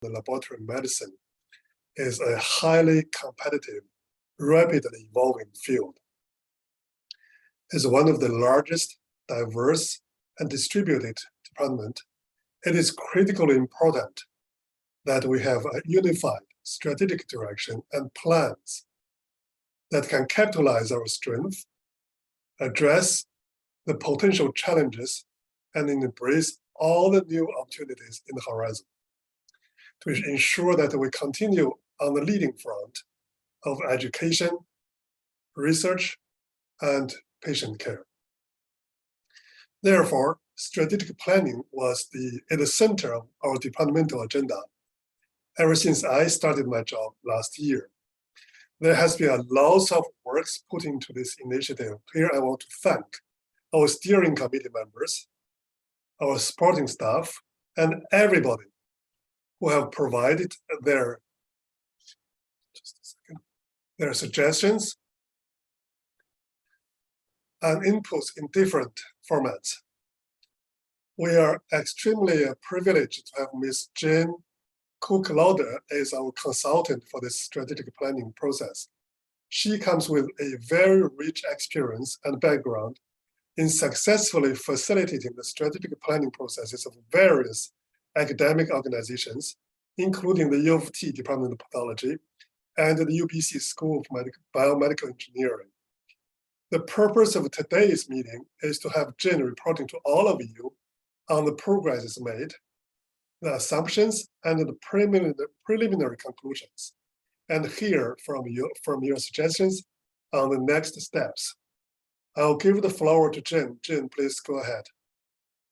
the laboratory medicine is a highly competitive, rapidly evolving field. As one of the largest, diverse, and distributed departments, it is critically important that we have a unified strategic direction and plans that can capitalize our strength, address the potential challenges, and embrace all the new opportunities in the horizon to ensure that we continue on the leading front of education, research, and patient care. Therefore, strategic planning was at the center of our departmental agenda ever since I started my job last year. There has been a lot of work put into this initiative. Here I want to thank our steering committee members, our supporting staff, and everybody who have provided their suggestions and inputs in different formats. We are extremely privileged to have Ms. Jane Cook-Lauder as our consultant for this strategic planning process. She comes with a very rich experience and background in successfully facilitating the strategic planning processes of various academic organizations, including the U of T Department of Pathology and the UBC School of Biomedical Engineering. The purpose of today's meeting is to have Jane reporting to all of you on the progress made, the assumptions, and the preliminary conclusions, and hear from your suggestions on the next steps. I'll give the floor to Jane. Jane, please go ahead.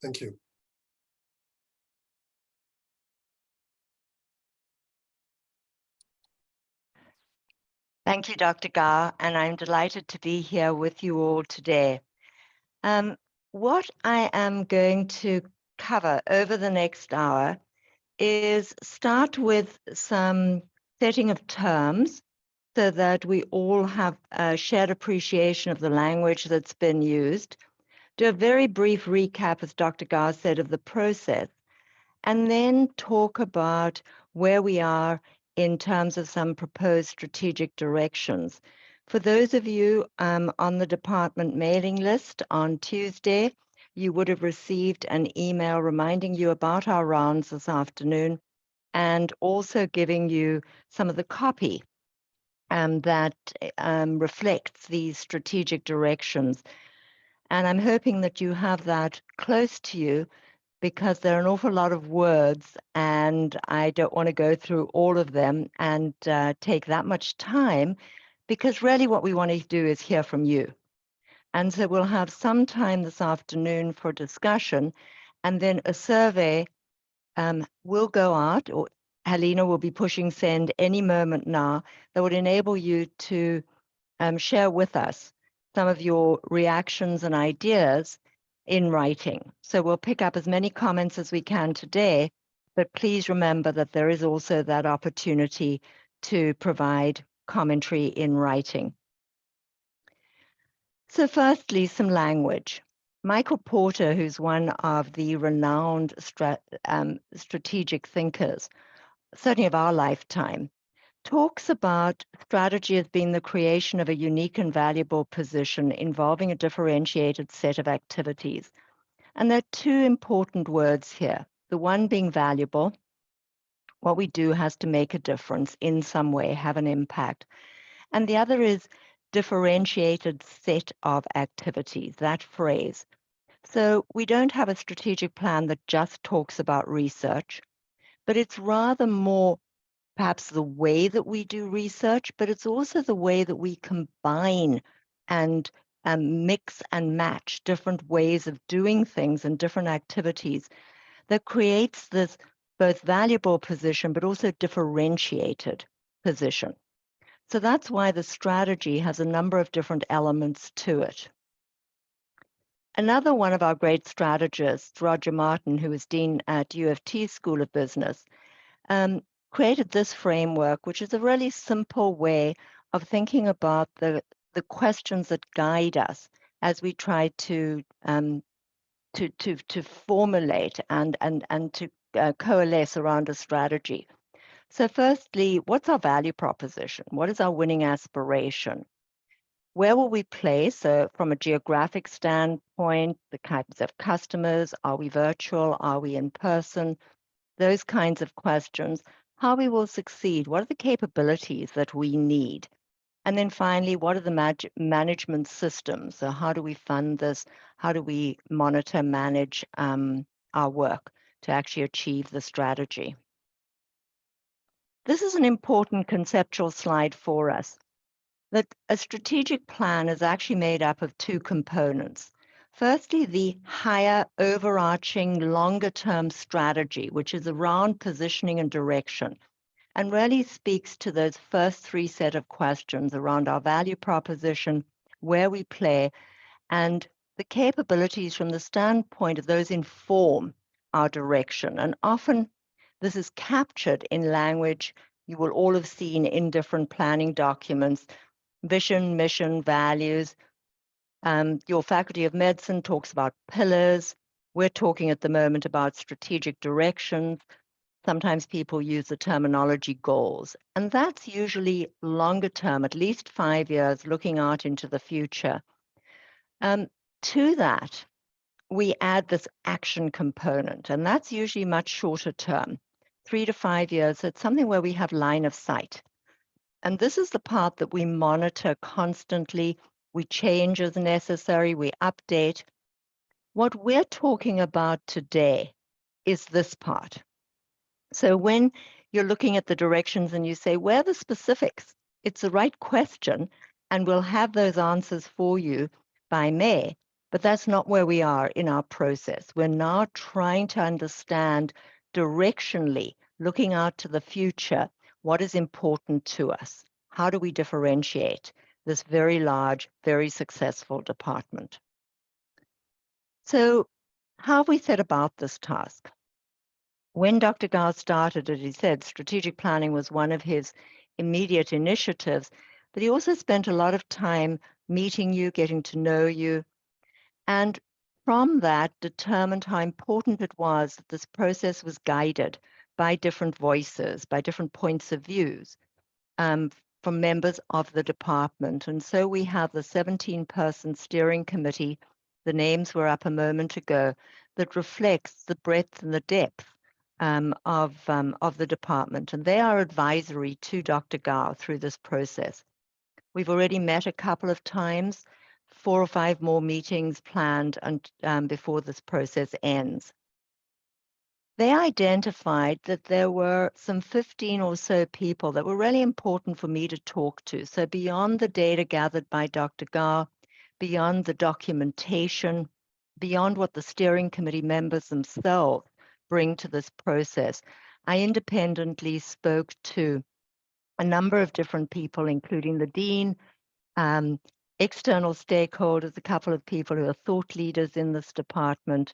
Thank you. Thank you, Dr. Gao, and I'm delighted to be here with you all today. What I am going to cover over the next hour is start with some setting of terms so that we all have a shared appreciation of the language that's been used, do a very brief recap, as Dr. Gao said, of the process, and then talk about where we are in terms of some proposed strategic directions. For those of you on the department mailing list on Tuesday, you would have received an email reminding you about our rounds this afternoon and also giving you some of the copy that reflects these strategic directions. And I'm hoping that you have that close to you because there are an awful lot of words and I don't want to go through all of them and take that much time, because really what we want to do is hear from you. And so we'll have some time this afternoon for discussion, and then a survey will go out, or Helena will be pushing send any moment now, that would enable you to share with us some of your reactions and ideas in writing. So we'll pick up as many comments as we can today, but please remember that there is also that opportunity to provide commentary in writing. So firstly, some language. Michael Porter, who's one of the renowned strategic thinkers, certainly of our lifetime, talks about strategy as being the creation of a unique and valuable position involving a differentiated set of activities. And there are two important words here. The one being valuable. What we do has to make a difference in some way, have an impact. And the other is differentiated set of activities, that phrase. So we don't have a strategic plan that just talks about research, but it's rather more perhaps the way that we do research, but it's also the way that we combine and mix and match different ways of doing things and different activities that creates this both valuable position, but also differentiated position. So that's why the strategy has a number of different elements to it. Another one of our great strategists, Roger Martin, who was Dean at U of T School of Business, created this framework, which is a really simple way of thinking about the questions that guide us as we try to formulate and to coalesce around a strategy. So firstly, what's our value proposition? What is our winning aspiration? Where will we play? So from a geographic standpoint, the types of customers, are we virtual? Are we in person? Those kinds of questions. How we will succeed? What are the capabilities that we need? And then finally, what are the management systems? So how do we fund this? How do we monitor, manage our work to actually achieve the strategy? This is an important conceptual slide for us. That a strategic plan is actually made up of two components. Firstly, the higher overarching longer term strategy, which is around positioning and direction, and really speaks to those first three set of questions around our value proposition, where we play, and the capabilities from the standpoint of those inform our direction. And often this is captured in language you will all have seen in different planning documents: vision, mission, values. Your Faculty of Medicine talks about pillars. We're talking at the moment about strategic directions. Sometimes people use the terminology goals, and that's usually longer term, at least 5 years, looking out into the future. To that, we add this action component, and that's usually much shorter term, 3 to 5 years. So it's something where we have line of sight. And this is the part that we monitor constantly. We change as necessary, we update. What we're talking about today is this part. So when you're looking at the directions and you say, where are the specifics? It's the right question, and we'll have those answers for you by May. But that's not where we are in our process. We're now trying to understand directionally, looking out to the future, what is important to us? How do we differentiate this very large, very successful department? So how have we set about this task? When Dr. Gao started, as he said, strategic planning was one of his immediate initiatives, but he also spent a lot of time meeting you, getting to know you, and from that determined how important it was that this process was guided by different voices, by different points of views from members of the department. And so we have the 17-person steering committee, the names were up a moment ago, that reflects the breadth and the depth of the department, and they are advisory to Dr. Gao through this process. We've already met a couple of times, 4 or 5 more meetings planned and before this process ends. They identified that there were some 15 or so people that were really important for me to talk to. So beyond the data gathered by Dr. Gao, beyond the documentation, beyond what the steering committee members themselves bring to this process, I independently spoke to a number of different people, including the dean, external stakeholders, a couple of people who are thought leaders in this department,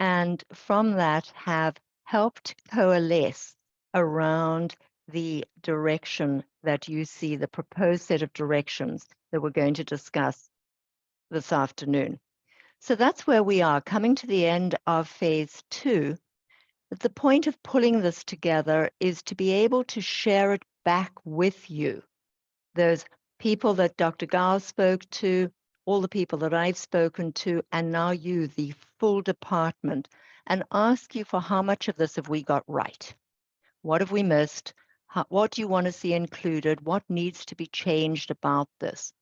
and from that have helped coalesce around the direction that you see, the proposed set of directions that we're going to discuss this afternoon. So that's where we are, coming to the end of phase 2. The point of pulling this together is to be able to share it back with you. Those people that Dr. Gao spoke to, all the people that I've spoken to, and now you, the full department, and ask you for how much of this have we got right? What have we missed? What do you want to see included? What needs to be changed about this?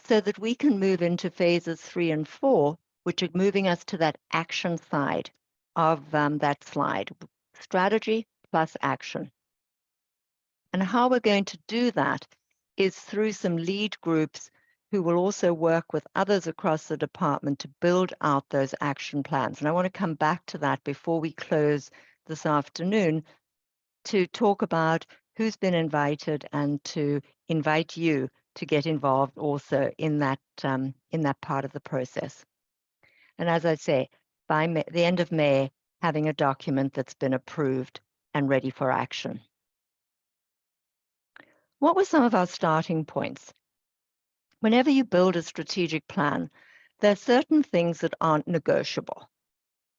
So that we can move into phases 3 and 4, which are moving us to that action side of that slide, strategy plus action. And how we're going to do that is through some lead groups who will also work with others across the department to build out those action plans. And I want to come back to that before we close this afternoon to talk about who's been invited and to invite you to get involved also in that part of the process. And as I say, by the end of May, having a document that's been approved and ready for action. What were some of our starting points? Whenever you build a strategic plan, there are certain things that aren't negotiable.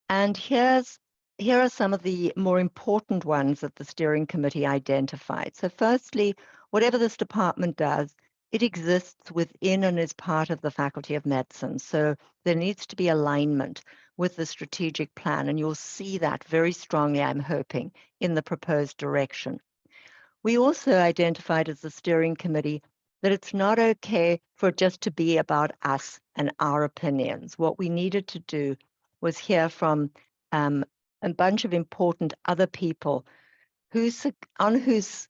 And here's here are some of the more important ones that the steering committee identified. So firstly, whatever this department does, it exists within and is part of the Faculty of Medicine. So there needs to be alignment with the strategic plan, and you'll see that very strongly, I'm hoping, in the proposed direction. We also identified as the steering committee that it's not okay for it just to be about us and our opinions. What we needed to do was hear from a bunch of important other people on whose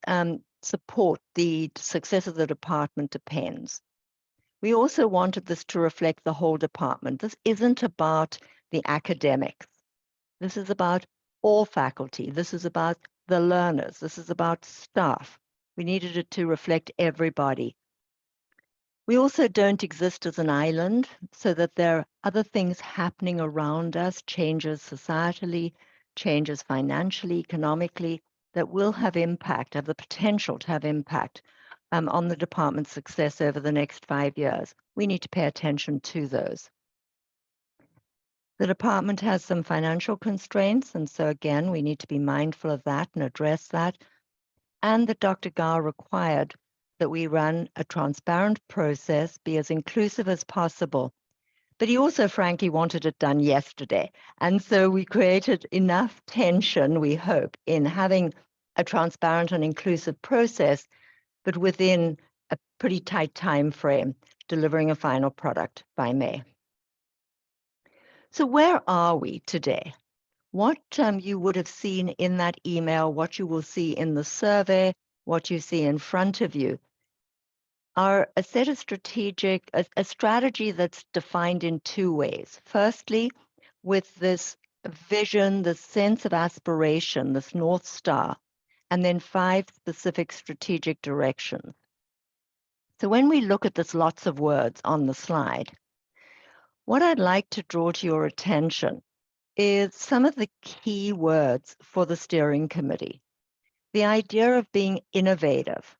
support the success of the department depends. We also wanted this to reflect the whole department. This isn't about the academics. This is about all faculty. This is about the learners. This is about staff. We needed it to reflect everybody. We also don't exist as an island, so that there are other things happening around us, changes societally, changes financially, economically, that will have impact, have the potential to have impact on the department's success over the next 5 years. We need to pay attention to those. The department has some financial constraints, and so again, we need to be mindful of that and address that. And that Dr. Gao required that we run a transparent process, be as inclusive as possible. But he also, frankly, wanted it done yesterday. And so we created enough tension, we hope, in having a transparent and inclusive process, but within a pretty tight time frame, delivering a final product by May. So where are we today? What you would have seen in that email, what you will see in the survey, what you see in front of you, are a set of a strategy that's defined in two ways. Firstly, with this vision, this sense of aspiration, this North Star, and then 5 specific strategic directions. So when we look at this, lots of words on the slide, what I'd like to draw to your attention is some of the key words for the steering committee. The idea of being innovative,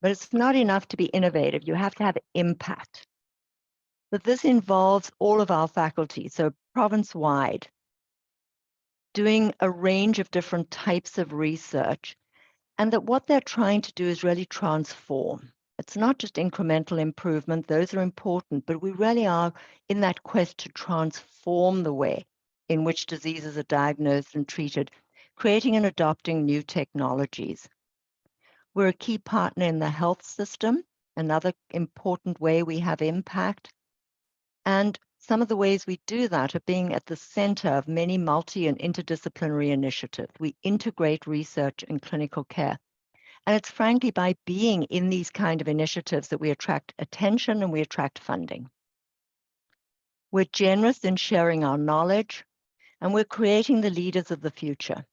but it's not enough to be innovative. You have to have impact. That this involves all of our faculty, so province-wide, doing a range of different types of research, and that what they're trying to do is really transform. It's not just incremental improvement, those are important, but we really are in that quest to transform the way in which diseases are diagnosed and treated, creating and adopting new technologies. We're a key partner in the health system, another important way we have impact. And some of the ways we do that are being at the center of many multi and interdisciplinary initiatives. We integrate research and clinical care. And it's frankly by being in these kind of initiatives that we attract attention and we attract funding. We're generous in sharing our knowledge, and we're creating the leaders of the future.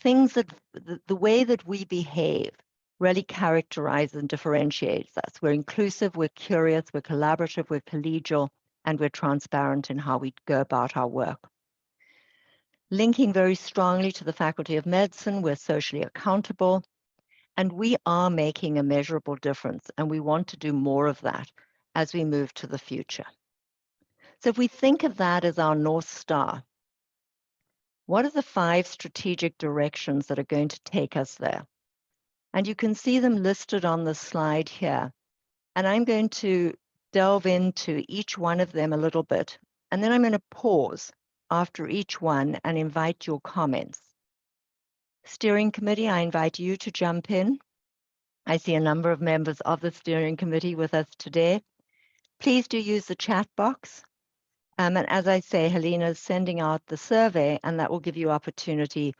The way that we behave really characterizes and differentiates us. We're inclusive, we're curious, we're collaborative, we're collegial, and we're transparent in how we go about our work. Linking very strongly to the Faculty of Medicine, we're socially accountable, and we are making a measurable difference, and we want to do more of that as we move to the future. So if we think of that as our North Star, what are the 5 strategic directions that are going to take us there? And you can see them listed on the slide here. And I'm going to delve into each one of them a little bit, and then I'm going to pause after each one and invite your comments. Steering committee, I invite you to jump in. I see a number of members of the steering committee with us today. Please do use the chat box. And as I say, Helena is sending out the survey, and that will give you opportunity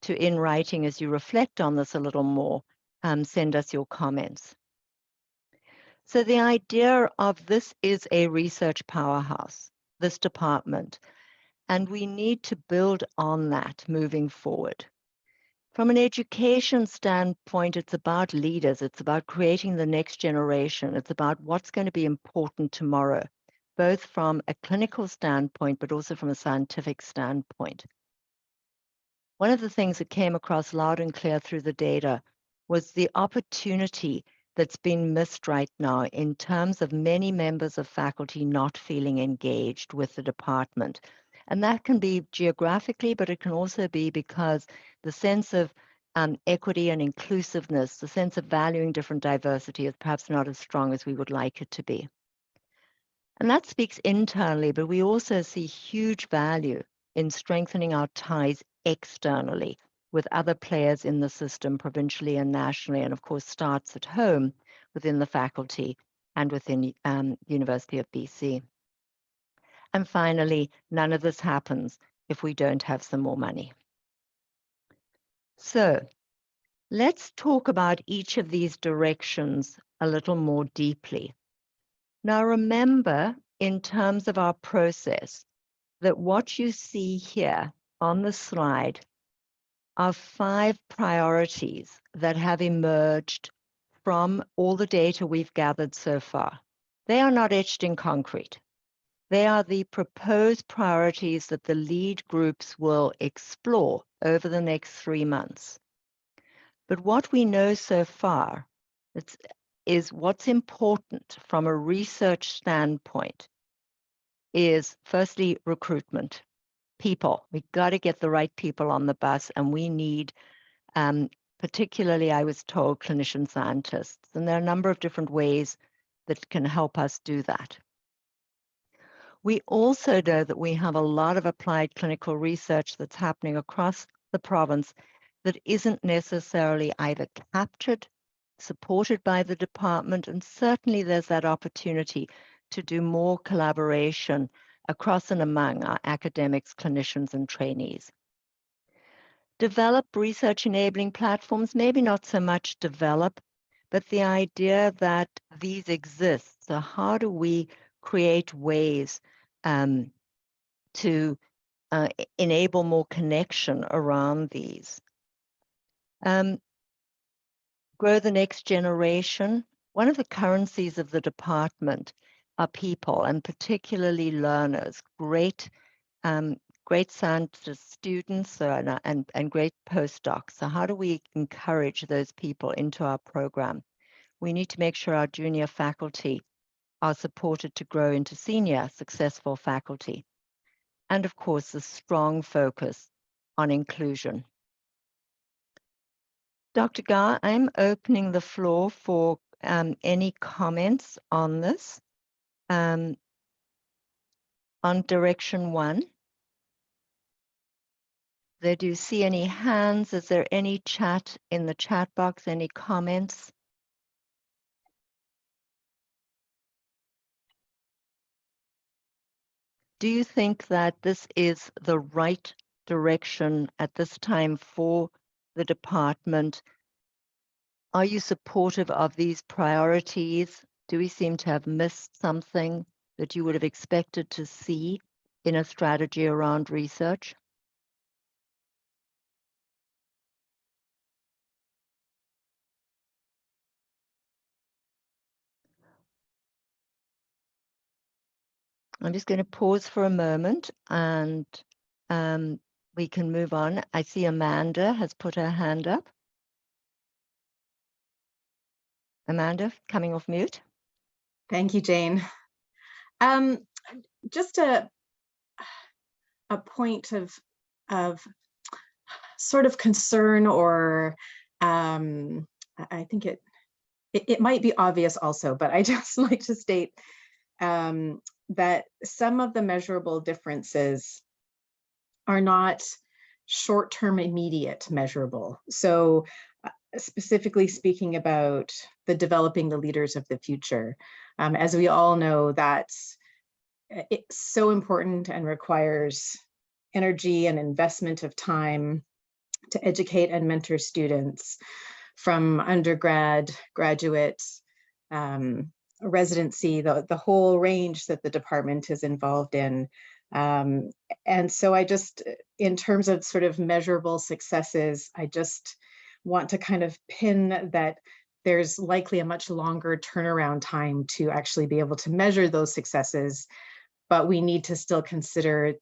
to, in writing, as you reflect on this a little more, send us your comments. So the idea of this is a research powerhouse, this department, and we need to build on that moving forward. From an education standpoint, it's about leaders. It's about creating the next generation. It's about what's going to be important tomorrow, both from a clinical standpoint, but also from a scientific standpoint. One of the things that came across loud and clear through the data was the opportunity that's been missed right now in terms of many members of faculty not feeling engaged with the department. And that can be geographically, but it can also be because the sense of equity and inclusiveness, the sense of valuing different diversity is perhaps not as strong as we would like it to be. And that speaks internally, but we also see huge value in strengthening our ties externally with other players in the system, provincially and nationally, and of course starts at home within the faculty and within University of BC. And finally, none of this happens if we don't have some more money. So let's talk about each of these directions a little more deeply. Now, remember, in terms of our process, that what you see here on the slide are 5 priorities that have emerged from all the data we've gathered so far. They are not etched in concrete. They are the proposed priorities that the lead groups will explore over the next 3 months. But what we know so far is what's important from a research standpoint is firstly recruitment. People. We got to get the right people on the bus, and we need, particularly, I was told, clinician scientists. And there are a number of different ways that can help us do that. We also know that we have a lot of applied clinical research that's happening across the province that isn't necessarily either captured, supported by the department, and certainly there's that opportunity to do more collaboration across and among our academics, clinicians, and trainees. Develop research enabling platforms, maybe not so much develop, but the idea that these exist. So how do we create ways to enable more connection around these? Grow the next generation. One of the currencies of the department are people, and particularly learners, great scientist students and great postdocs. So how do we encourage those people into our program? We need to make sure our junior faculty are supported to grow into senior successful faculty. And of course, a strong focus on inclusion. Dr. Gar, I'm opening the floor for any comments on this, on direction 1. Do you see any hands? Is there any chat in the chat box? Any comments? Do you think that this is the right direction at this time for the department? Are you supportive of these priorities? Do we seem to have missed something that you would have expected to see in a strategy around research? I'm just going to pause for a moment and we can move on. I see Amanda has put her hand up. Amanda, coming off mute. Thank you, Jane. Just a point of sort of concern, or I think it might be obvious also, but I just like to state that some of the measurable differences are not short-term immediate measurable. So specifically speaking about the developing the leaders of the future, as we all know, that's it's so important and requires energy and investment of time to educate and mentor students from undergrad, graduate, residency, the whole range that the department is involved in. And so I just, in terms of sort of measurable successes, I just want to kind of pin that there's likely a much longer turnaround time to actually be able to measure those successes, but we need to still consider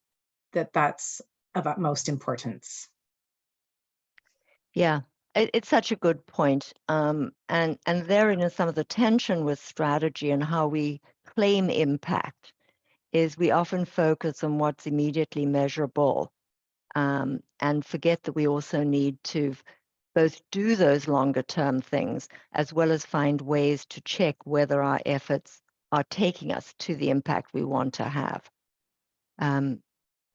that that's of utmost importance. Yeah, it's such a good point. And therein is some of the tension with strategy and how we claim impact is we often focus on what's immediately measurable and forget that we also need to both do those longer term things as well as find ways to check whether our efforts are taking us to the impact we want to have.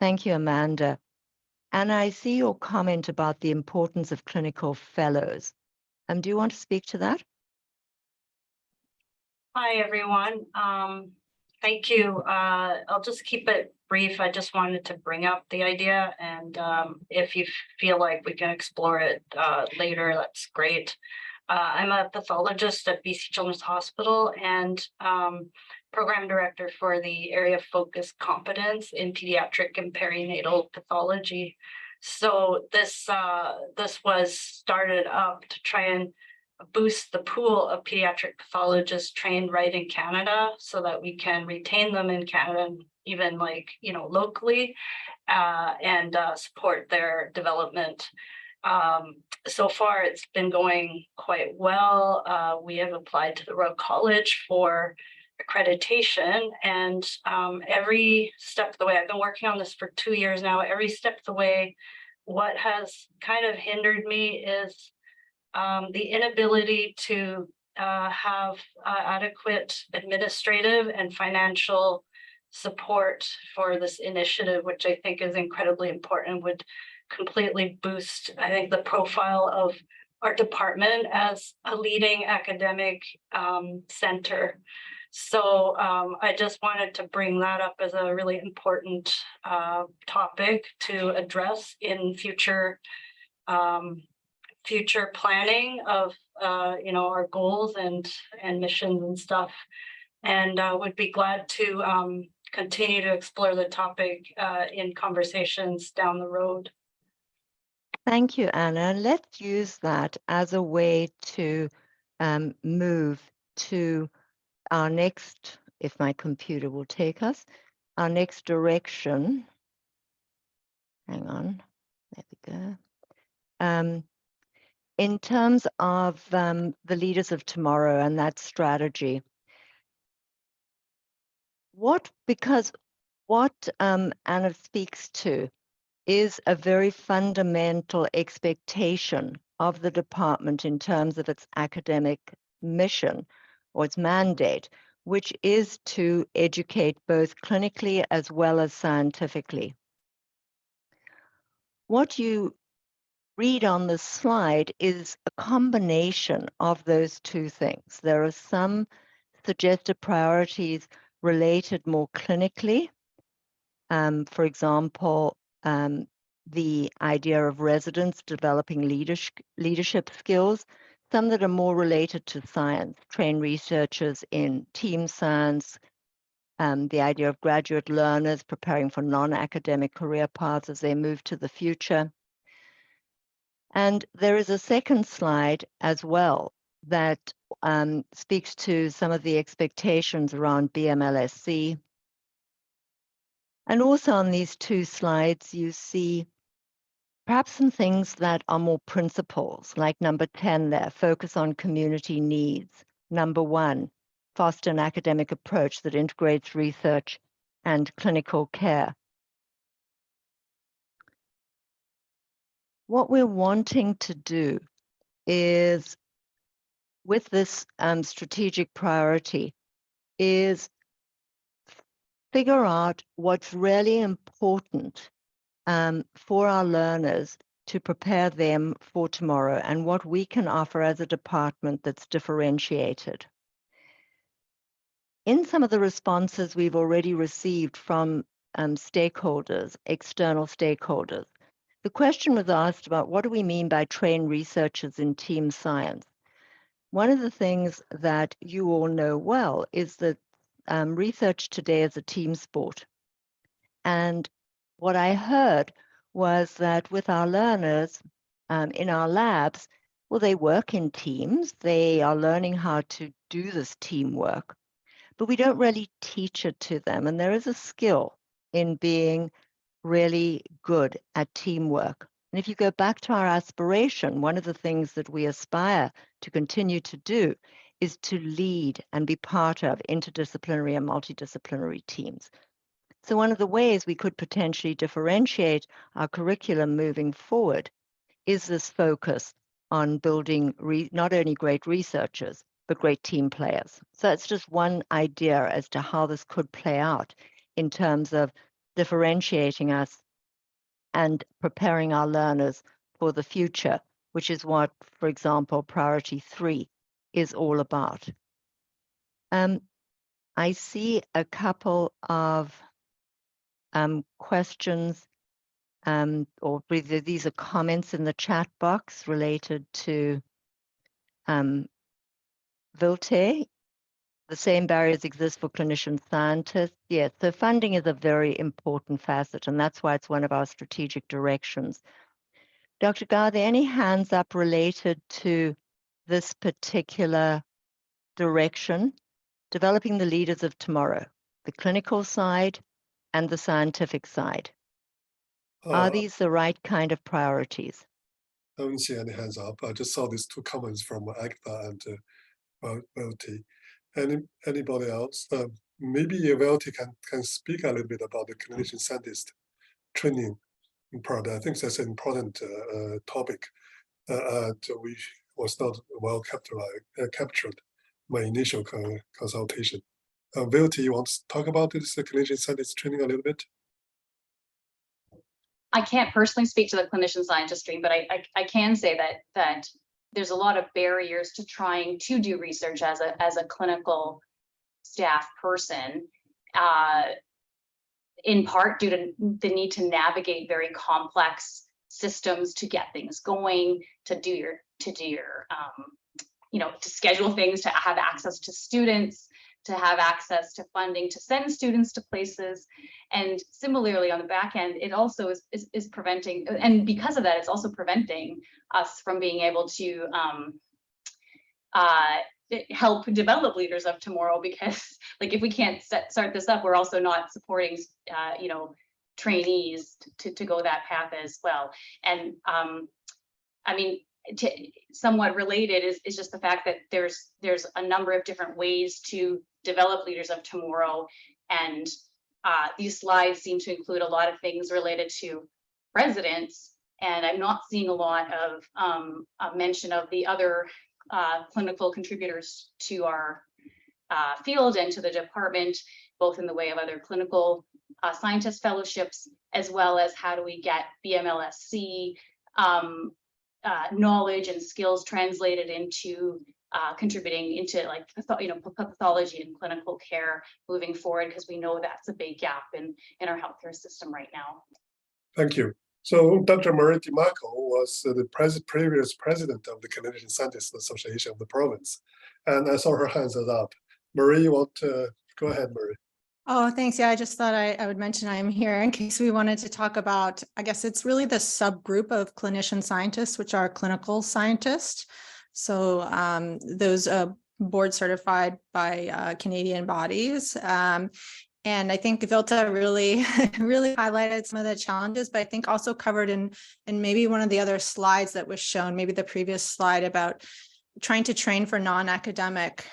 Thank you, Amanda. And I see your comment about the importance of clinical fellows. Do you want to speak to that? Hi, everyone. Thank you. I'll just keep it brief. I just wanted to bring up the idea, and if you feel like we can explore it later, that's great. I'm a pathologist at BC Children's Hospital and program director for the area of focus competence in pediatric and perinatal pathology. So this was started up to try and boost the pool of pediatric pathologists trained right in Canada so that we can retain them in Canada and even locally and support their development. So far, it's been going quite well. We have applied to the Royal College for accreditation, and every step of the way, I've been working on this for 2 years now, every step of the way, what has kind of hindered me is the inability to have adequate administrative and financial support for this initiative, which I think is incredibly important, would completely boost, I think, the profile of our department as a leading academic center. So I just wanted to bring that up as a really important topic to address in future planning of our goals and missions and stuff, and would be glad to continue to explore the topic in conversations down the road. Thank you, Anna. Let's use that as a way to move to our next, if my computer will take us, our next direction. Hang on, there we go. In terms of the leaders of tomorrow and that strategy, what Anna speaks to is a very fundamental expectation of the department in terms of its academic mission or its mandate, which is to educate both clinically as well as scientifically. What you read on this slide is a combination of those two things. There are some suggested priorities related more clinically. For example, the idea of residents developing leadership skills, some that are more related to science, train researchers in team science, the idea of graduate learners preparing for non-academic career paths as they move to the future. And there is a second slide as well that speaks to some of the expectations around BMLSC. And also on these two slides, you see perhaps some things that are more principles, like number 10 there, focus on community needs. Number 1, foster an academic approach that integrates research and clinical care. What we're wanting to do is, with this strategic priority, is figure out what's really important for our learners to prepare them for tomorrow and what we can offer as a department that's differentiated. In some of the responses we've already received from stakeholders, external stakeholders, the question was asked about what do we mean by trained researchers in team science? One of the things that you all know well is that research today is a team sport. And what I heard was that with our learners in our labs, well, they work in teams. They are learning how to do this teamwork, but we don't really teach it to them. And there is a skill in being really good at teamwork. And if you go back to our aspiration, one of the things that we aspire to continue to do is to lead and be part of interdisciplinary and multidisciplinary teams. So one of the ways we could potentially differentiate our curriculum moving forward is this focus on building not only great researchers, but great team players. So it's just one idea as to how this could play out in terms of differentiating us and preparing our learners for the future, which is what, for example, Priority 3 is all about. I see a couple of questions, or these are comments in the chat box related to Volte. The same barriers exist for clinician scientists. Yes, so funding is a very important facet, and that's why it's one of our strategic directions. Dr. Gar, are there any hands up related to this particular direction, developing the leaders of tomorrow, the clinical side and the scientific side? Are these the right kind of priorities? I don't see any hands up. I just saw these two comments from Agda and Velti. Anybody else? Maybe Velti can speak a little bit about the clinician scientist training part. I think that's an important topic, and we was not well captured my initial consultation. Velti, you want to talk about this clinician scientist training a little bit? I can't personally speak to the clinician scientist stream, but I can say that there's a lot of barriers to trying to do research as a clinical staff person, in part due to the need to navigate very complex systems to get things going, to schedule things, to have access to students, to have access to funding, to send students to places. And similarly on the back end, it also is preventing, and because of that, it's also preventing us from being able to help develop leaders of tomorrow, because like if we can't start this up, we're also not supporting trainees to go that path as well. And I mean, somewhat related is just the fact that there's a number of different ways to develop leaders of tomorrow, and these slides seem to include a lot of things related to residents, and I'm not seeing a lot of a mention of the other clinical contributors to our field and to the department, both in the way of other clinical scientist fellowships, as well as how do we get BMLSC knowledge and skills translated into contributing into like pathology and clinical care moving forward, because we know that's a big gap in our healthcare system right now. Thank you. So Dr. Marie DiMarco was the previous president of the Canadian Scientists Association of the province, and I saw her hands up. Marie, you want to go ahead, Marie? Oh, thanks. Yeah, I just thought I would mention I am here in case we wanted to talk about, I guess it's really the subgroup of clinician scientists, which are clinical scientists. So those board certified by Canadian bodies. And I think Vilta really highlighted some of the challenges, but I think also covered in maybe one of the other slides that was shown, maybe the previous slide, about trying to train for non-academic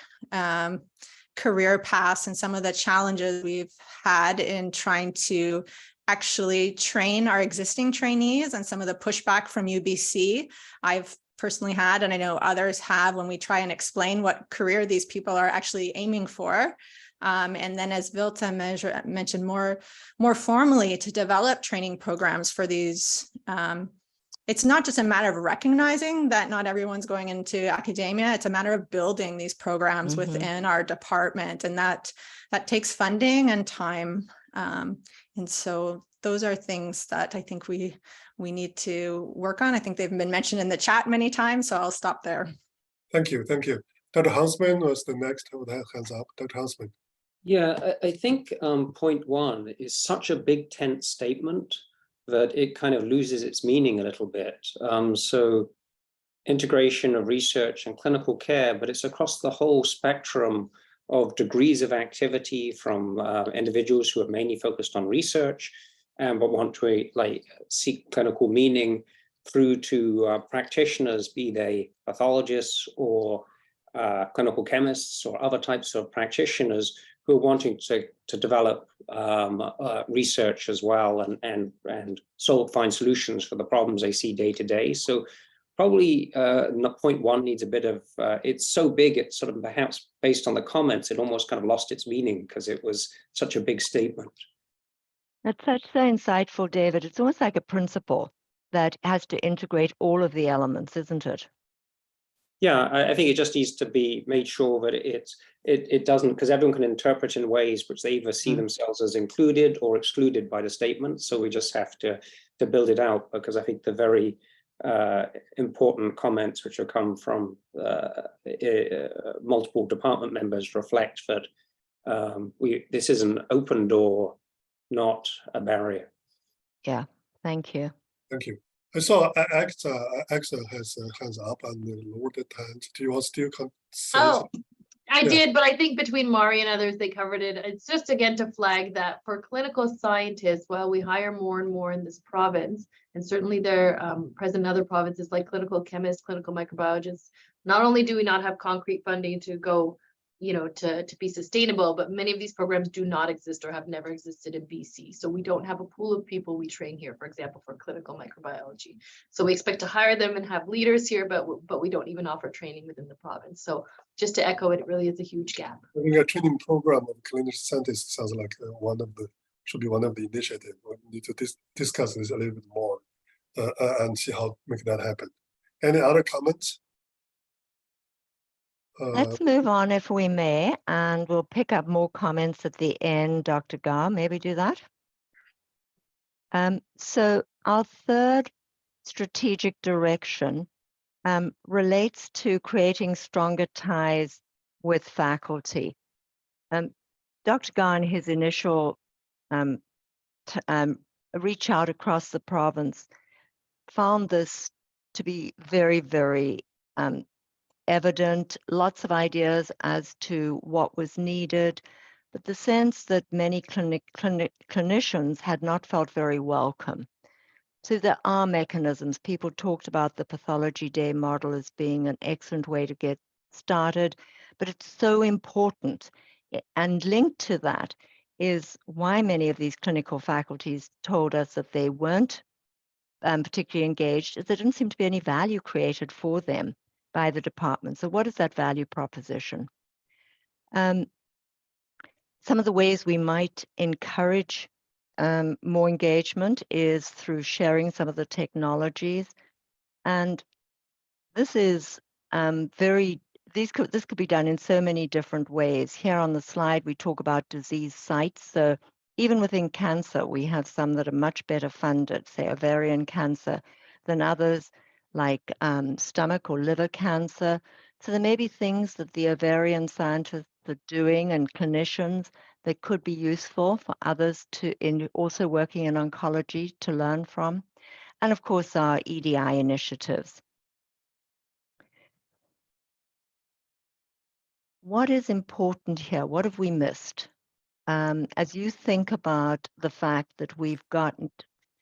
career paths and some of the challenges we've had in trying to actually train our existing trainees, and some of the pushback from UBC I've personally had, and I know others have, when we try and explain what career these people are actually aiming for. And then, as Vilta mentioned, more formally, to develop training programs for these. It's not just a matter of recognizing that not everyone's going into academia. It's a matter of building these programs within our department, and that takes funding and time. And so those are things that I think we need to work on. I think they've been mentioned in the chat many times, so I'll stop there. Thank you. Thank you. Dr. Huntsman was the next with hands up. Dr. Huntsman. Yeah, I think point one is such a big tent statement that it kind of loses its meaning a little bit. So integration of research and clinical care, but it's across the whole spectrum of degrees of activity, from individuals who are mainly focused on research but want to seek clinical meaning, through to practitioners, be they pathologists or clinical chemists or other types of practitioners who are wanting to develop research as well and find solutions for the problems they see day to day. So probably point one needs a bit of, it's so big, it's sort of perhaps based on the comments, it almost kind of lost its meaning because it was such a big statement. That's so insightful, David. It's almost like a principle that has to integrate all of the elements, isn't it? Yeah, I think it just needs to be made sure that it doesn't, because everyone can interpret in ways which they either see themselves as included or excluded by the statement. So we just have to build it out, because I think the very important comments which have come from multiple department members reflect that this is an open door, not a barrier. Yeah, thank you. Thank you. I saw AXA has hands up and lowered the hand. Do you all still say Oh, I Yeah. did, but I think between Mari and others, they covered it. It's just again to flag that for clinical scientists, while we hire more and more in this province, and certainly they're present in other provinces like clinical chemists, clinical microbiologists, not only do we not have concrete funding to go, to be sustainable, but many of these programs do not exist or have never existed in BC. So we don't have a pool of people we train here, for example, for clinical microbiology. So we expect to hire them and have leaders here, but we don't even offer training within the province. So just to echo it, it really is a huge gap. I think a training program of clinical scientists sounds like should be one of the initiatives. We need to discuss this a little bit more and see how to make that happen. Any other comments? Let's move on if we may, and we'll pick up more comments at the end, Dr. Gar, maybe do that. So our third strategic direction relates to creating stronger ties with faculty. Dr. Gar, in his initial reach out across the province, found this to be very, very evident, lots of ideas as to what was needed, but the sense that many clinicians had not felt very welcome. So there are mechanisms. People talked about the pathology day model as being an excellent way to get started, but it's so important. And linked to that is why many of these clinical faculties told us that they weren't particularly engaged, is there didn't seem to be any value created for them by the department. So what is that value proposition? Some of the ways we might encourage more engagement is through sharing some of the technologies. And this is this could be done in so many different ways. Here on the slide, we talk about disease sites. So even within cancer, we have some that are much better funded, say ovarian cancer, than others like stomach or liver cancer. So there may be things that the ovarian scientists are doing and clinicians that could be useful for others also working in oncology to learn from. And of course, our EDI initiatives. What is important here? What have we missed? As you think about the fact that we've got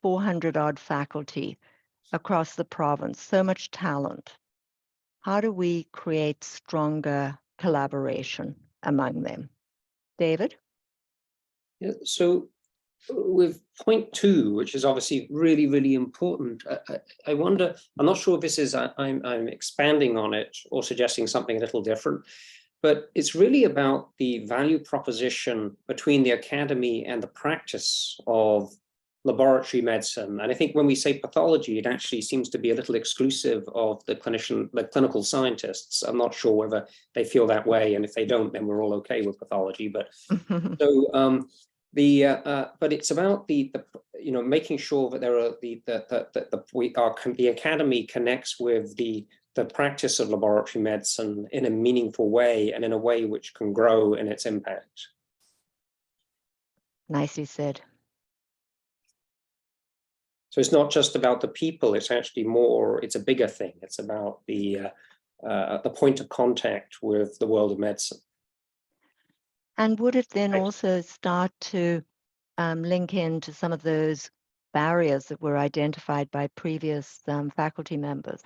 400 odd faculty across the province, so much talent, how do we create stronger collaboration among them? David? Yeah, so with point two, which is obviously really, really important, I wonder, I'm not sure if this is, I'm expanding on it or suggesting something a little different, but it's really about the value proposition between the academy and the practice of laboratory medicine. And I think when we say pathology, it actually seems to be a little exclusive of the clinical scientists. I'm not sure whether they feel that way, and if they don't, then we're all okay with pathology. But so but it's about the making sure that there are the academy connects with the practice of laboratory medicine in a meaningful way and in a way which can grow in its impact. Nicely said. So it's not just about the people, it's actually it's a bigger thing. It's about the point of contact with the world of medicine. And would it then also start to link into some of those barriers that were identified by previous faculty members,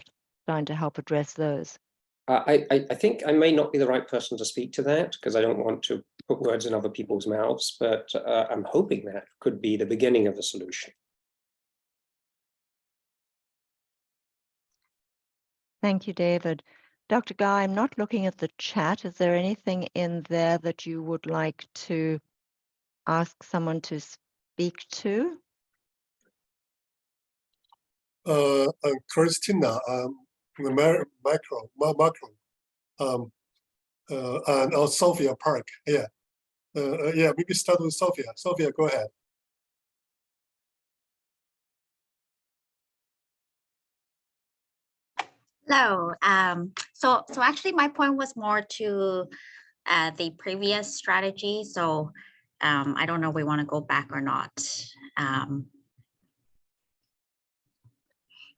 trying to help address those? I think I may not be the right person to speak to that because I don't want to put words in other people's mouths, but I'm hoping that could be the beginning of the solution. Thank you, David. Dr. Guy, I'm not looking at the chat. Is there anything in there that you would like to ask someone to speak to? Christina, Macron, and Sophia Park. Yeah. Yeah, maybe start with Sophia. Sophia, go ahead. Hello. So actually my point was more to the previous strategy. So I don't know if we want to go back or not.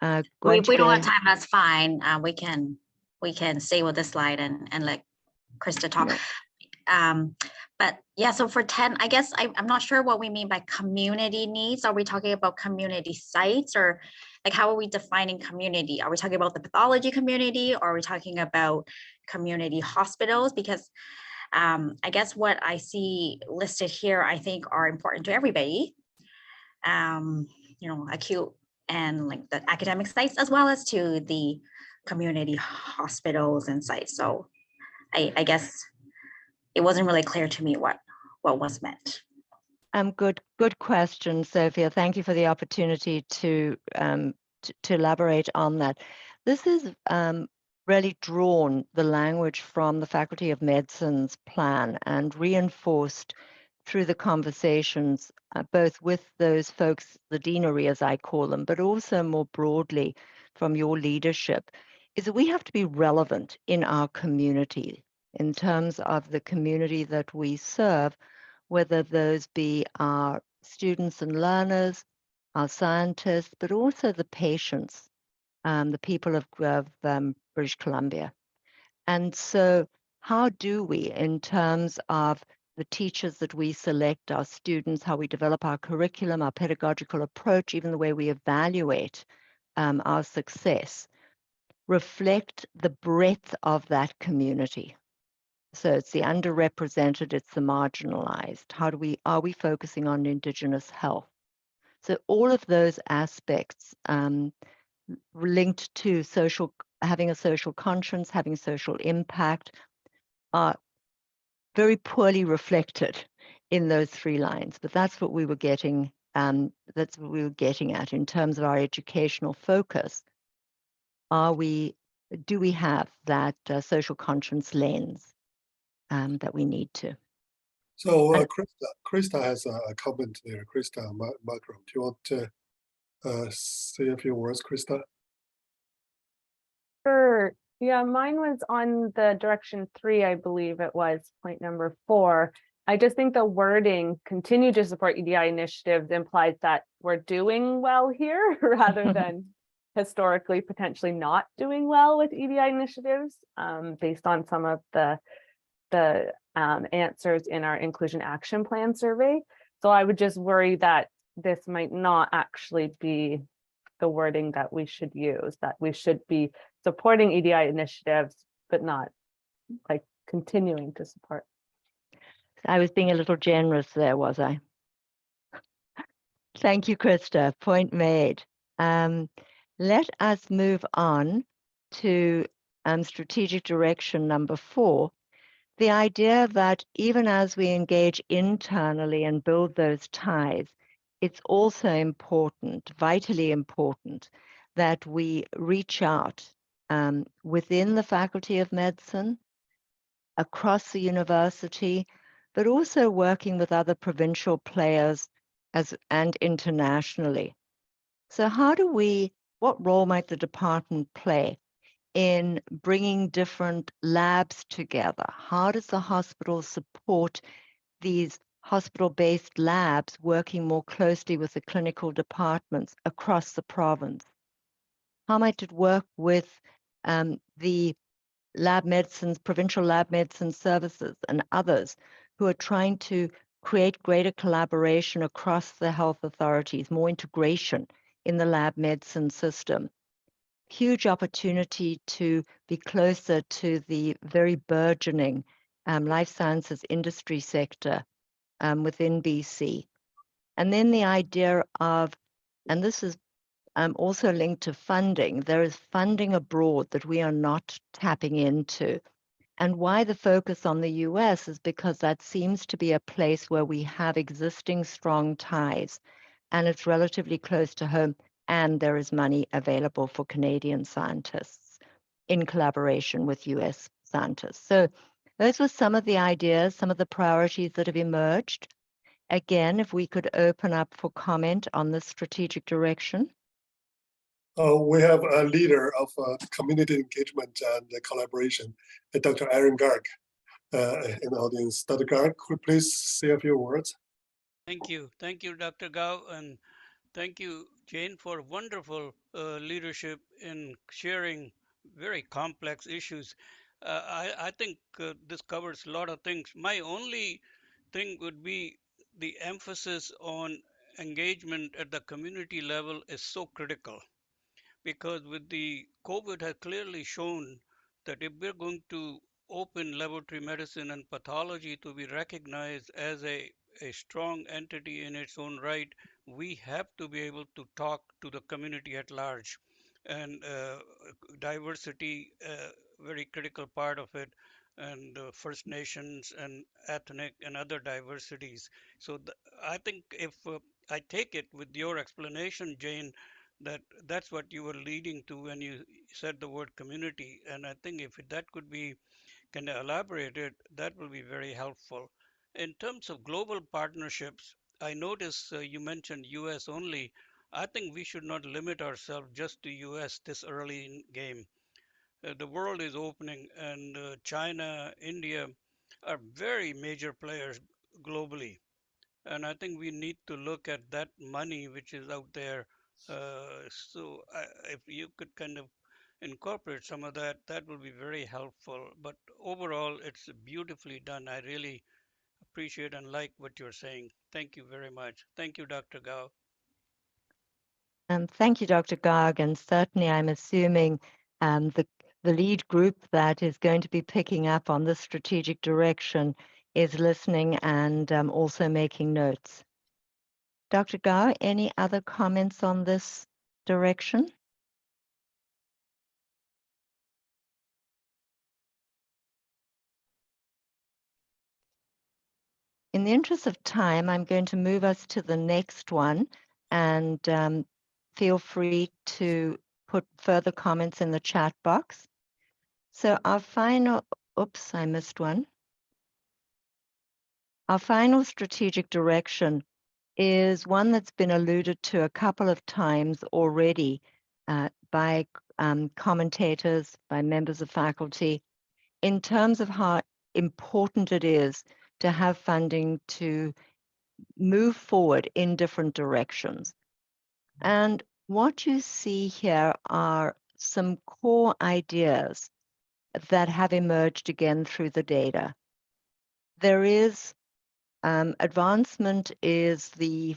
If we don't have time, that's fine. We can stay with the slide and let Krista talk. Yeah. But yeah, so for 10, I guess I'm not sure what we mean by community needs. Are we talking about community sites, or like how are we defining community? Are we talking about the pathology community, or are we talking about community hospitals? Because I guess what I see listed here, I think are important to everybody. You know, acute and like the academic sites, as well as to the community hospitals and sites. So I guess it wasn't really clear to me what was meant. Good question, Sophia. Thank you for the opportunity to elaborate on that. This is really drawn the language from the Faculty of Medicine's plan and reinforced through the conversations, both with those folks, the deanery as I call them, but also more broadly from your leadership, is that we have to be relevant in our community in terms of the community that we serve, whether those be our students and learners, our scientists, but also the patients, the people of British Columbia. And so how do we, in terms of the teachers that we select, our students, how we develop our curriculum, our pedagogical approach, even the way we evaluate our success, reflect the breadth of that community? So it's the underrepresented, it's the marginalized. Are we focusing on Indigenous health? So all of those aspects linked to having a social conscience, having social impact, are very poorly reflected in those 3 lines. But that's what we were getting. That's what we were getting at in terms of our educational focus. Do we have that social conscience lens that we need to? So Krista has a comment there. Krista Macron, do you want to say a few words, Krista? Sure. Yeah, mine was on the direction 3, I believe it was, point number 4. I just think the wording "continue to support EDI initiatives" implies that we're doing well here rather than historically potentially not doing well with EDI initiatives, based on some of the answers in our Inclusion Action Plan survey. So I would just worry that this might not actually be the wording that we should use, that we should be supporting EDI initiatives, but not like continuing to support. I was being a little generous there, was I? Thank you, Krista. Point made. Let us move on to strategic direction number 4. The idea that even as we engage internally and build those ties, it's also important, vitally important, that we reach out within the Faculty of Medicine, across the university, but also working with other provincial players and internationally. So what role might the department play in bringing different labs together? How does the hospital support these hospital-based labs working more closely with the clinical departments across the province? How might it work with the provincial lab medicine services and others who are trying to create greater collaboration across the health authorities, more integration in the lab medicine system? huge opportunity to be closer to the very burgeoning life sciences industry sector within BC. And then the idea of, and this is also linked to funding, there is funding abroad that we are not tapping into. And why the focus on the US is because that seems to be a place where we have existing strong ties, and it's relatively close to home, and there is money available for Canadian scientists in collaboration with US scientists. So those were some of the ideas, some of the priorities that have emerged. Again, if we could open up for comment on this strategic direction. We have a leader of community engagement and collaboration, Dr. Aaron Garg, in the audience. Dr. Garg, could you please say a few words? Thank you, Dr. Gao, and thank you, Jane, for wonderful leadership in sharing very complex issues. I think this covers a lot of things. My only thing would be the emphasis on engagement at the community level is so critical, because with the COVID has clearly shown that if we're going to open laboratory medicine and pathology to be recognized as a strong entity in its own right, we have to be able to talk to the community at large. And diversity, very critical part of it, and First Nations and ethnic and other diversities. So I think if I take it with your explanation, Jane, that's what you were leading to when you said the word community. And I think if that could be kind of elaborated, that will be very helpful. In terms of global partnerships, I notice you mentioned US only. I think we should not limit ourselves just to US this early in game. The world is opening, and China, India are very major players globally. And I think we need to look at that money which is out there. If you could kind of incorporate some of that, that will be very helpful. But overall, it's beautifully done. I really appreciate and like what you're saying. Thank you very much. Thank you, Dr. Gao. Thank you, Dr. Garg. And certainly I'm assuming the lead group that is going to be picking up on this strategic direction is listening and also making notes. Dr. Gao, any other comments on this direction? In the interest of time, I'm going to move us to the next one, and feel free to put further comments in the chat box. So our final, oops, I missed one. Our final strategic direction is one that's been alluded to a couple of times already by commentators, by members of faculty, in terms of how important it is to have funding to move forward in different directions. And what you see here are some core ideas that have emerged again through the data. There is advancement is the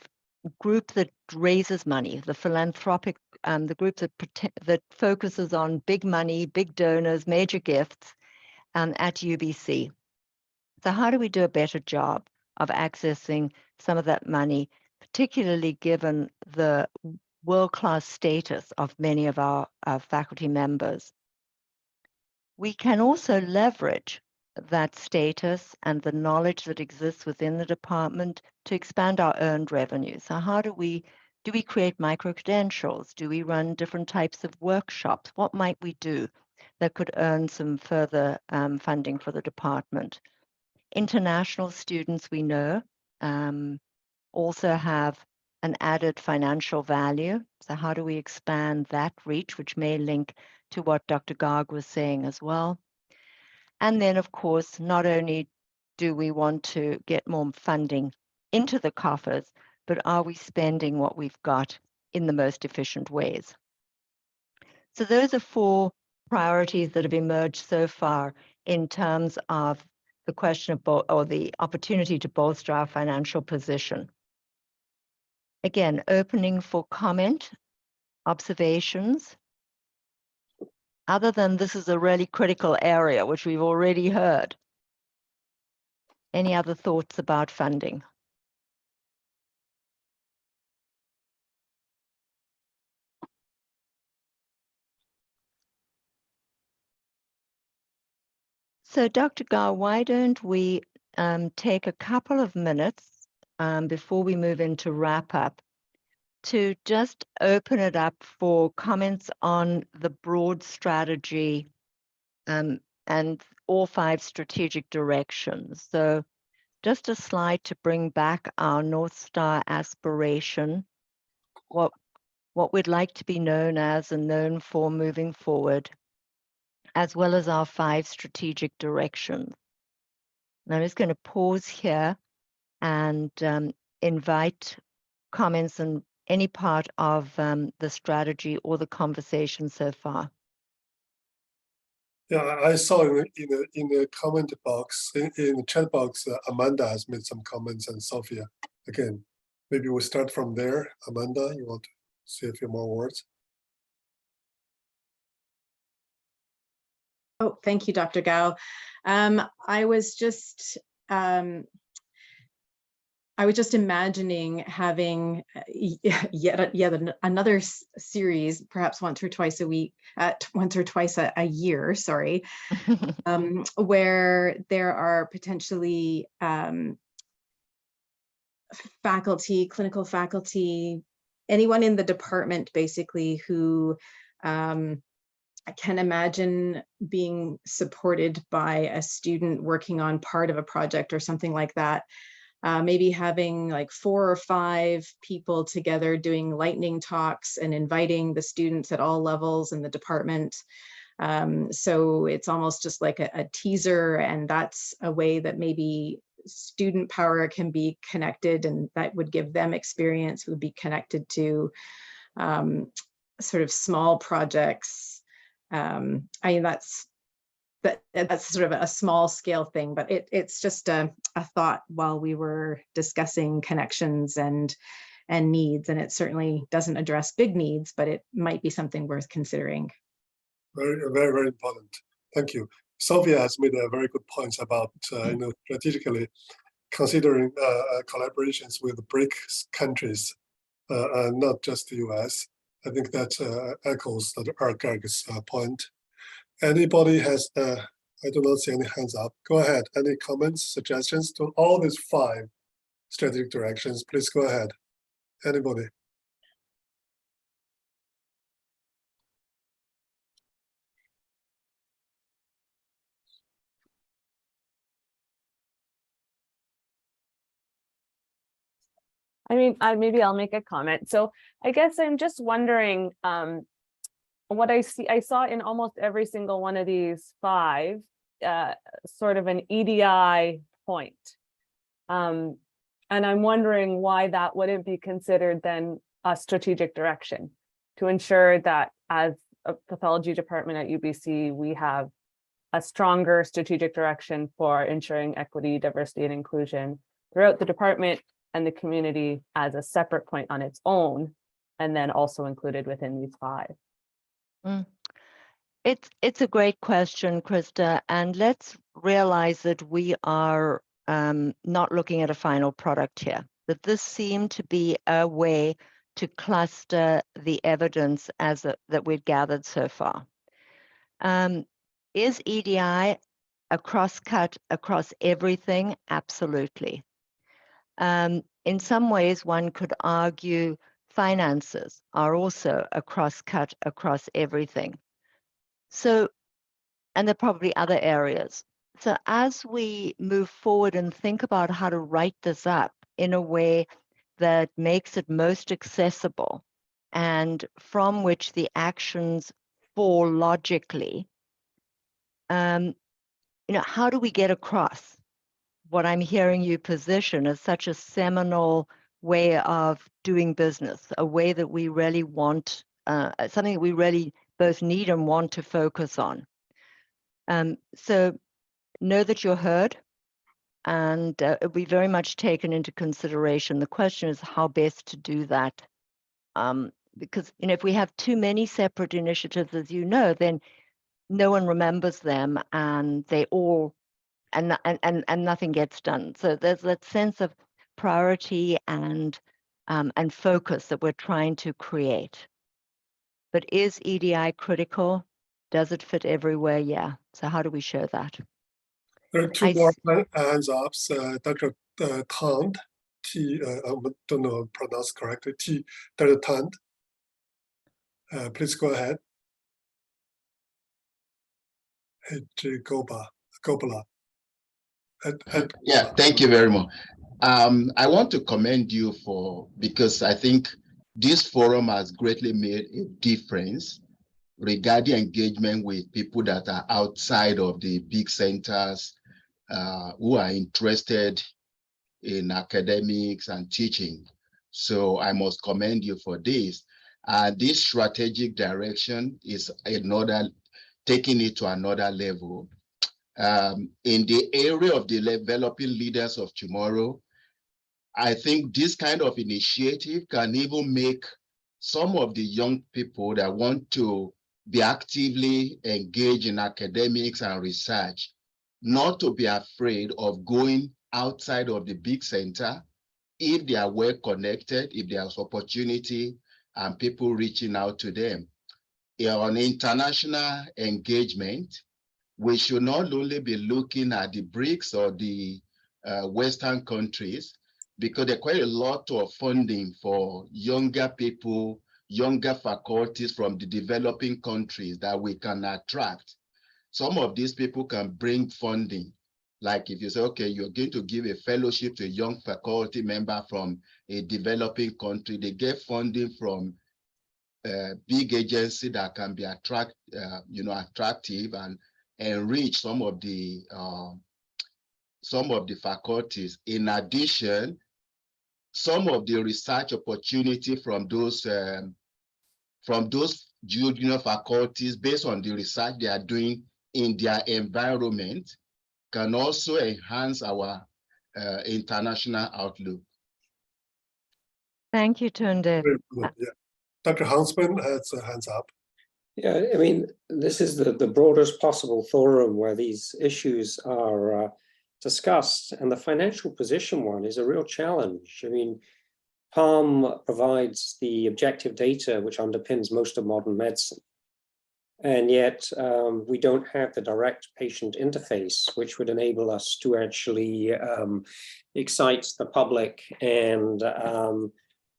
group that raises money, the philanthropic, the group that focuses on big money, big donors, major gifts at UBC. So how do we do a better job of accessing some of that money, particularly given the world-class status of many of our faculty members? We can also leverage that status and the knowledge that exists within the department to expand our earned revenue. So how do we create micro-credentials? Do we run different types of workshops? What might we do that could earn some further funding for the department? International students, we know, also have an added financial value. So how do we expand that reach, which may link to what Dr. Garg was saying as well? And then, of course, not only do we want to get more funding into the coffers, but are we spending what we've got in the most efficient ways? So those are 4 priorities that have emerged so far in terms of the question of or the opportunity to bolster our financial position. Again, opening for comment, observations, other than this is a really critical area, which we've already heard. Any other thoughts about funding? So Dr. Gao, why don't we take a couple of minutes before we move into wrap up to just open it up for comments on the broad strategy and all 5 strategic directions. So just a slide to bring back our North Star aspiration, what we'd like to be known as and known for moving forward, as well as our 5 strategic directions. And I'm just going to pause here and invite comments on any part of the strategy or the conversation so far. Yeah, I saw in the comment box, in the chat box, Amanda has made some comments, and Sophia. Again, maybe we start from there. Amanda, you want to say a few more words? Oh, thank you, Dr. Gao. I was just imagining having yet another series, perhaps once or twice a week, once or twice a year, sorry, where there are potentially faculty, clinical faculty, anyone in the department basically who I can imagine being supported by a student working on part of a project or something like that. Maybe having like 4 or 5 people together doing lightning talks and inviting the students at all levels in the department. So it's almost just like a teaser, and that's a way that maybe student power can be connected, and that would give them experience, would be connected to sort of small projects. I mean, that's sort of a small scale thing, but it's just a thought while we were discussing connections and needs, and it certainly doesn't address big needs, but it might be something worth considering. Very, very, very important. Thank you. Sophia has made a very good points about strategically considering collaborations with BRICS countries, and not just the US. I think that echoes Gerg's point. Anybody has, I do not see any hands up. Go ahead. Any comments, suggestions to all these 5 strategic directions? Please go ahead. Anybody? I mean, maybe I'll make a comment. So I guess I'm just wondering what I saw in almost every single one of these 5, sort of an EDI point. And I'm wondering why that wouldn't be considered then a strategic direction to ensure that as a pathology department at UBC, we have a stronger strategic direction for ensuring equity, diversity, and inclusion throughout the department and the community as a separate point on its own, and then also included within these 5. It's a great question, Krista, and let's realize that we are not looking at a final product here, that this seemed to be a way to cluster the evidence that we've gathered so far. Is EDI a cross-cut across everything? Absolutely. In some ways, one could argue finances are also a cross-cut across everything. So, and there are probably other areas. So as we move forward and think about how to write this up in a way that makes it most accessible and from which the actions fall logically, how do we get across what I'm hearing you position as such a seminal way of doing business, a way that we really want, something that we really both need and want to focus on. So know that you're heard, and it'll be very much taken into consideration. The question is how best to do that. Because if we have too many separate initiatives, as you know, then no one remembers them, and they all and nothing gets done. So there's that sense of priority and focus that we're trying to create. But is EDI critical? Does it fit everywhere? Yeah. So how do we show that? There are two more hands up. Dr. Tant, I don't know if pronounced correctly. Dr. Tant, please go ahead. Gopala. Yeah, thank you very much. I want to commend you because I think this forum has greatly made a difference regarding engagement with people that are outside of the big centers who are interested in academics and teaching. So I must commend you for this. This strategic direction is taking it to another level. In the area of developing leaders of tomorrow, I think this kind of initiative can even make some of the young people that want to be actively engaged in academics and research not to be afraid of going outside of the big center if they are well connected, if there's opportunity and people reaching out to them. On international engagement, we should not only be looking at the BRICS or the Western countries, because there's quite a lot of funding for younger people, younger faculties from the developing countries that we can attract. Some of these people can bring funding. Like if you say, okay, you're going to give a fellowship to a young faculty member from a developing country, they get funding from a big agency that can be attractive and enrich some of the faculties. In addition, some of the research opportunity from those junior faculties, based on the research they are doing in their environment, can also enhance our international outlook. Thank you, Tunde. Yeah. Dr. Huntsman has hands up. Yeah, I mean, this is the broadest possible forum where these issues are discussed, and the financial position one is a real challenge. I mean, Palm provides the objective data which underpins most of modern medicine, and yet we don't have the direct patient interface, which would enable us to actually excite the public and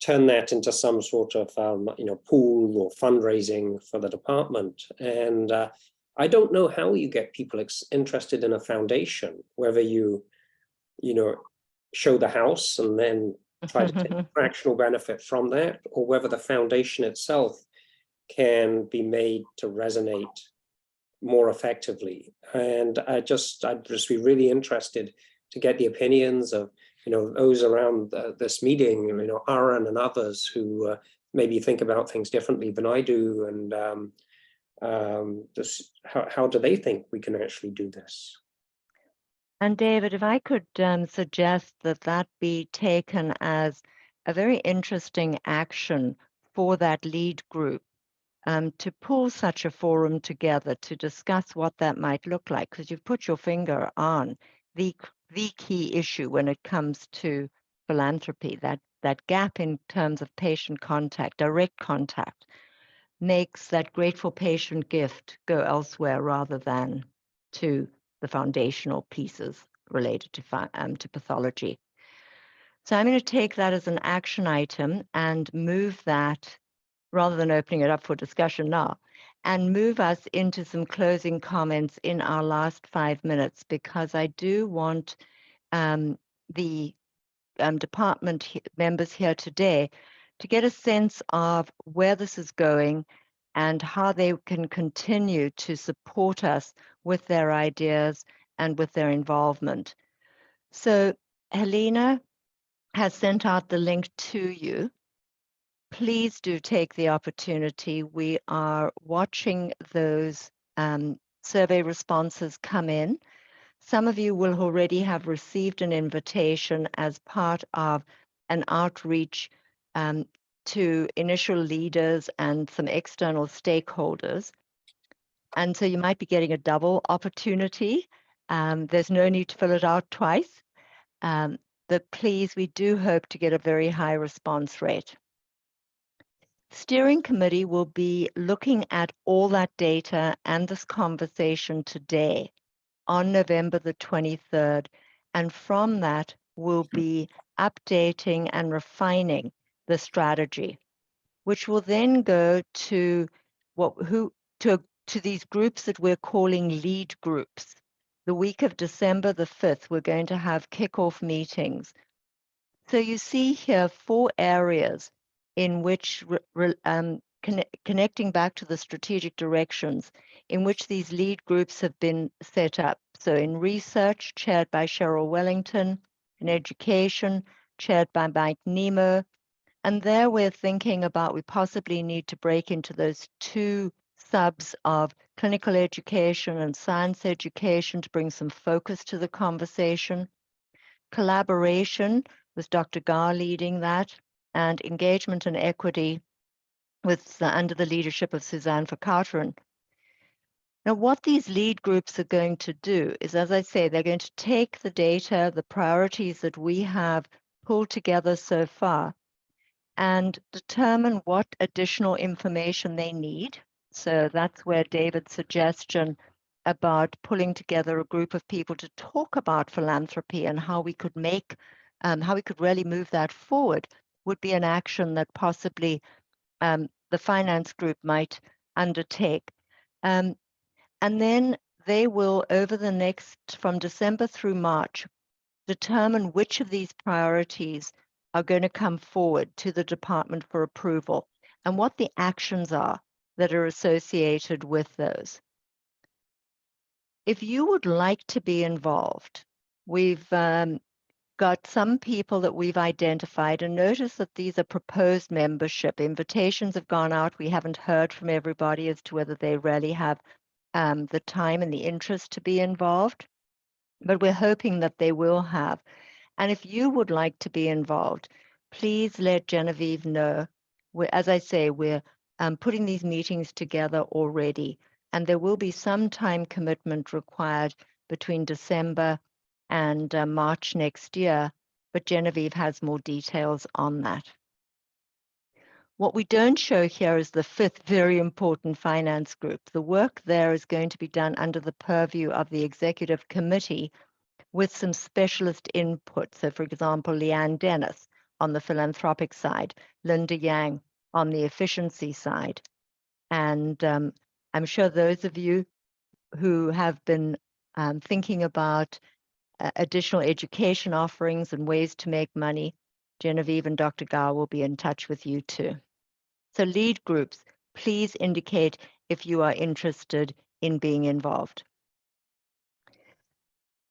turn that into some sort of pool or fundraising for the department. And I don't know how you get people interested in a foundation, whether you show the house and then try to take fractional benefit from that, or whether the foundation itself can be made to resonate more effectively. And I'd just be really interested to get the opinions of those around this meeting, Aaron and others who maybe think about things differently than I do, and just how do they think we can actually do this? And David, if I could suggest that be taken as a very interesting action for that lead group, to pull such a forum together to discuss what that might look like, because you've put your finger on the key issue when it comes to philanthropy, that gap in terms of patient contact, direct contact, makes that grateful patient gift go elsewhere rather than to the foundational pieces related to pathology. So I'm going to take that as an action item and move that, rather than opening it up for discussion now, and move us into some closing comments in our last 5 minutes, because I do want the department members here today to get a sense of where this is going and how they can continue to support us with their ideas and with their involvement. So Helena has sent out the link to you. Please do take the opportunity. We are watching those survey responses come in. Some of you will already have received an invitation as part of an outreach to initial leaders and some external stakeholders. And so you might be getting a double opportunity. There's no need to fill it out twice. But please, we do hope to get a very high response rate. Steering committee will be looking at all that data and this conversation today on November the 23rd. And from that, we'll be updating and refining the strategy, which will then go to to these groups that we're calling lead groups. The week of December the 5th, we're going to have kickoff meetings. So you see here 4 areas in which, connecting back to the strategic directions, in which these lead groups have been set up. So in research, chaired by Cheryl Wellington, in education, chaired by Mike Nemo, and there we're thinking about we possibly need to break into those 2 subs of clinical education and science education to bring some focus to the conversation. Collaboration, with Dr. Gar leading that, and engagement and equity with under the leadership of Suzanne Verkauteren. Now, what these lead groups are going to do is, as I say, they're going to take the data, the priorities that we have pulled together so far, and determine what additional information they need. So that's where David's suggestion about pulling together a group of people to talk about philanthropy and how we could make, how we could really move that forward would be an action that possibly the finance group might undertake. And then they will, over the next, from December through March, determine which of these priorities are going to come forward to the department for approval and what the actions are that are associated with those. If you would like to be involved, we've got some people that we've identified, and notice that these are proposed membership. Invitations have gone out. We haven't heard from everybody as to whether they really have the time and the interest to be involved, but we're hoping that they will have. And if you would like to be involved, please let Genevieve know. As I say, we're putting these meetings together already, and there will be some time commitment required between December and March next year, but Genevieve has more details on that. What we don't show here is the 5th very important finance group. The work there is going to be done under the purview of the executive committee with some specialist input. So for example, Leanne Dennis on the philanthropic side, Linda Yang on the efficiency side. And I'm sure those of you who have been thinking about additional education offerings and ways to make money, Genevieve and Dr. Gar will be in touch with you too. So lead groups, please indicate if you are interested in being involved.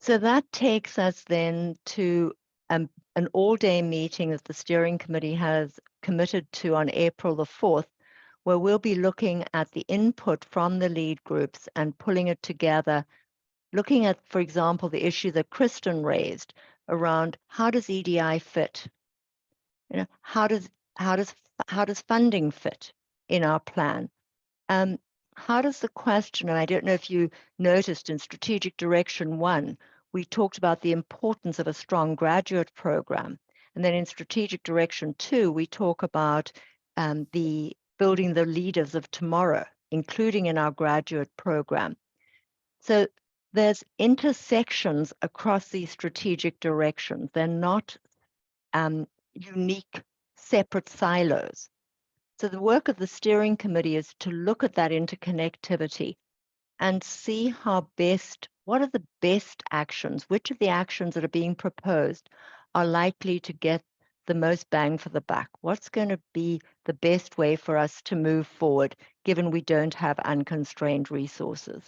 So that takes us then to an all-day meeting that the steering committee has committed to on April the 4th, where we'll be looking at the input from the lead groups and pulling it together, looking at, for example, the issue that Kristen raised around how does EDI fit? You know, how does funding fit in our plan? How does the question, and I don't know if you noticed in Strategic Direction 1, we talked about the importance of a strong graduate program. And then in Strategic Direction 2, we talk about the building the leaders of tomorrow, including in our graduate program. So there's intersections across these strategic directions. They're not unique, separate silos. So the work of the steering committee is to look at that interconnectivity and see how best, what are the best actions, which of the actions that are being proposed are likely to get the most bang for the buck? What's going to be the best way for us to move forward, given we don't have unconstrained resources?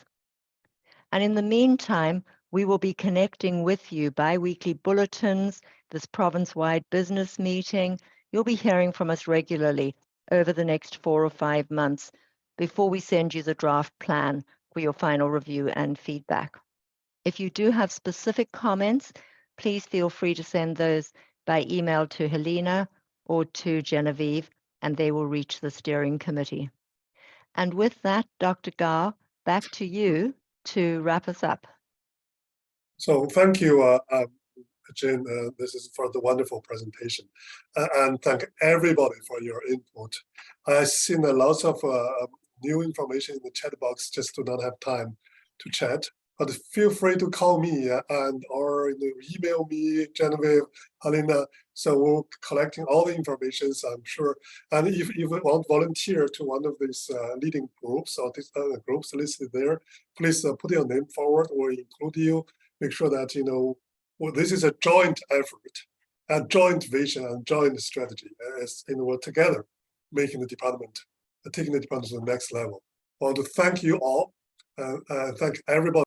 And in the meantime, we will be connecting with you bi-weekly bulletins, this province-wide business meeting. You'll be hearing from us regularly over the next 4 or 5 months before we send you the draft plan for your final review and feedback. If you do have specific comments, please feel free to send those by email to Helena or to Genevieve, and they will reach the steering committee. And with that, Dr. Gar, back to you to wrap us up. So thank you, Jane. This is for the wonderful presentation, and thank everybody for your input. I've seen a lot of new information in the chat box. Just do not have time to chat, but feel free to call me and or email me, Genevieve, Helena. So we're collecting all the information, I'm sure. And if you want to volunteer to one of these leading groups or these groups listed there, please put your name forward or include you. Make sure that well, this is a joint effort, a joint vision, and joint strategy. As we're together making the department, taking the department to the next level. I want to thank you all, thank everybody.